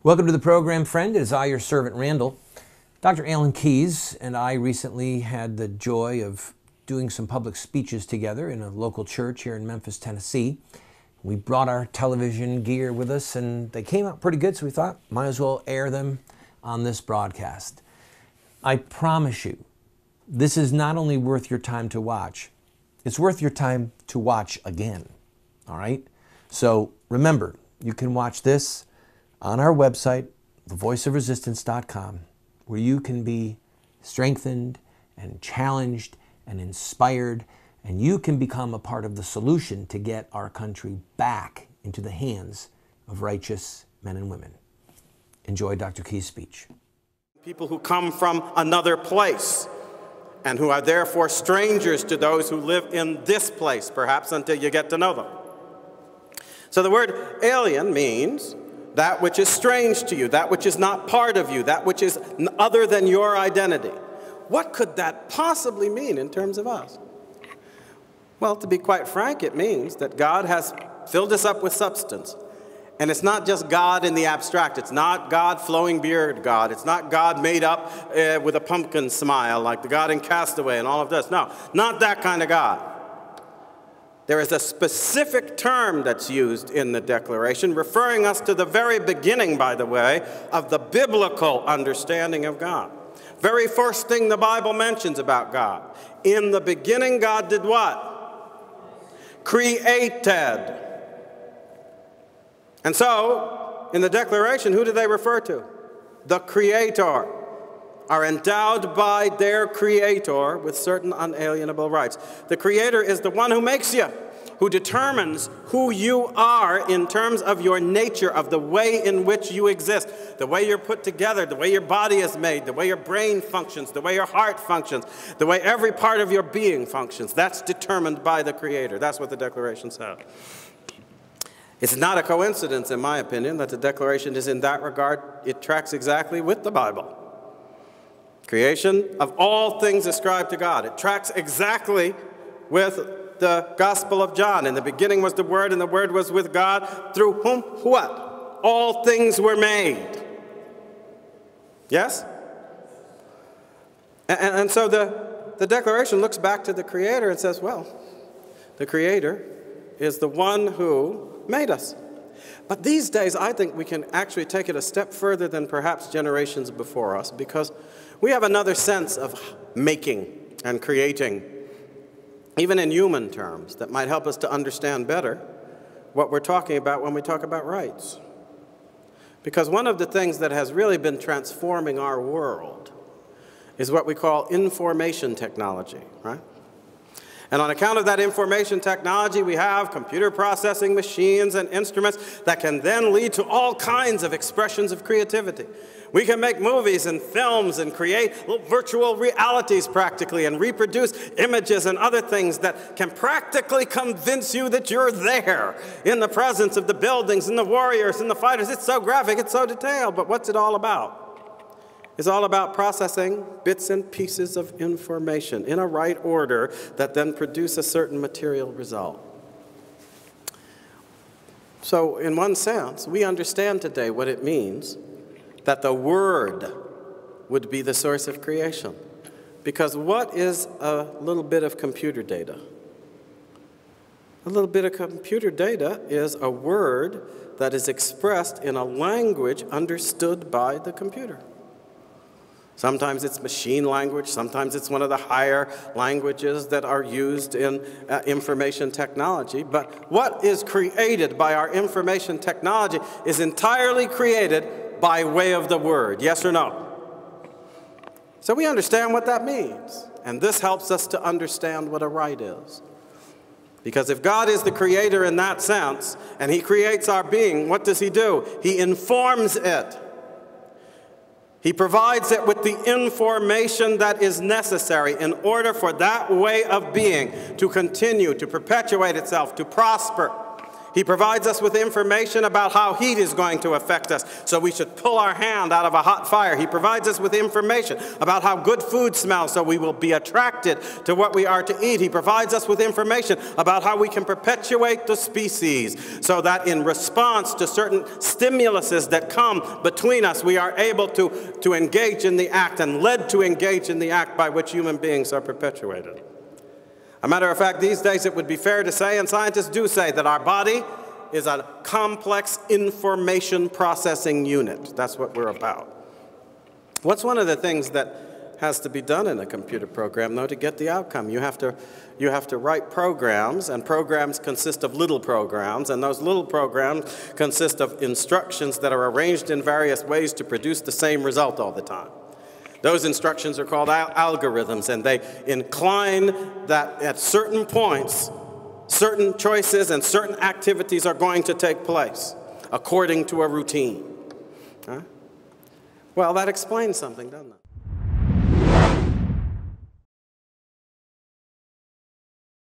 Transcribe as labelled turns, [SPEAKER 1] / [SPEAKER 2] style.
[SPEAKER 1] Welcome to the program, friend. It is I, your servant, Randall. Dr. Alan Keyes and I recently had the joy of doing some public speeches together in a local church here in Memphis, Tennessee. We brought our television gear with us, and they came out pretty good, so we thought, might as well air them on this broadcast. I promise you, this is not only worth your time to watch, it's worth your time to watch again, all right? So remember, you can watch this on our website, thevoiceofresistance.com, where you can be strengthened and challenged and inspired, and you can become a part of the solution to get our country back into the hands of righteous men and women. Enjoy Dr. Key's speech.
[SPEAKER 2] People who come from another place and who are therefore strangers to those who live in this place, perhaps until you get to know them. So the word alien means that which is strange to you, that which is not part of you, that which is other than your identity. What could that possibly mean in terms of us? Well, to be quite frank, it means that God has filled us up with substance. And it's not just God in the abstract. It's not God flowing beard God. It's not God made up with a pumpkin smile like the God in Castaway and all of this. No, not that kind of God. There is a specific term that's used in the Declaration, referring us to the very beginning, by the way, of the biblical understanding of God. Very first thing the Bible mentions about God. In the beginning, God did what? Created. And so, in the Declaration, who do they refer to? The Creator. Are endowed by their Creator with certain unalienable rights. The Creator is the one who makes you, who determines who you are in terms of your nature, of the way in which you exist, the way you're put together, the way your body is made, the way your brain functions, the way your heart functions, the way every part of your being functions. That's determined by the Creator. That's what the Declaration says. It's not a coincidence, in my opinion, that the Declaration is in that regard, it tracks exactly with the Bible. Creation of all things ascribed to God. It tracks exactly with the Gospel of John. In the beginning was the Word, and the Word was with God, through whom, what? All things were made. Yes? And so the Declaration looks back to the Creator and says, well, the Creator is the one who made us. But these days, I think we can actually take it a step further than perhaps generations before us, because we have another sense of making and creating, even in human terms, that might help us to understand better what we're talking about when we talk about rights. Because one of the things that has really been transforming our world is what we call information technology, right? And on account of that information technology, we have computer processing machines and instruments that can then lead to all kinds of expressions of creativity. We can make movies and films and create virtual realities practically and reproduce images and other things that can practically convince you that you're there in the presence of the buildings and the warriors and the fighters. It's so graphic, it's so detailed, but what's it all about? It's all about processing bits and pieces of information in a right order that then produce a certain material result. So, in one sense, we understand today what it means that the Word would be the source of creation. Because what is a little bit of computer data? A little bit of computer data is a word that is expressed in a language understood by the computer. Sometimes it's machine language, sometimes it's one of the higher languages that are used in information technology. But what is created by our information technology is entirely created by way of the Word. Yes or no? So we understand what that means. And this helps us to understand what a right is. Because if God is the creator in that sense, and He creates our being, what does He do? He informs it. He provides it with the information that is necessary in order for that way of being to continue, to perpetuate itself, to prosper. He provides us with information about how heat is going to affect us, so we should pull our hand out of a hot fire. He provides us with information about how good food smells, so we will be attracted to what we are to eat. He provides us with information about how we can perpetuate the species, so that in response to certain stimuluses that come between us, we are able to engage in the act and led to engage in the act by which human beings are perpetuated. A matter of fact, these days it would be fair to say, and scientists do say, that our body is a complex information processing unit. That's what we're about. What's one of the things that has to be done in a computer program, though, to get the outcome? You have to write programs, and programs consist of little programs, and those little programs consist of instructions that are arranged in various ways to produce the same result all the time. Those instructions are called algorithms, and they incline that at certain points, certain choices and certain activities are going to take place according to a routine. Huh? Well, that explains something, doesn't it?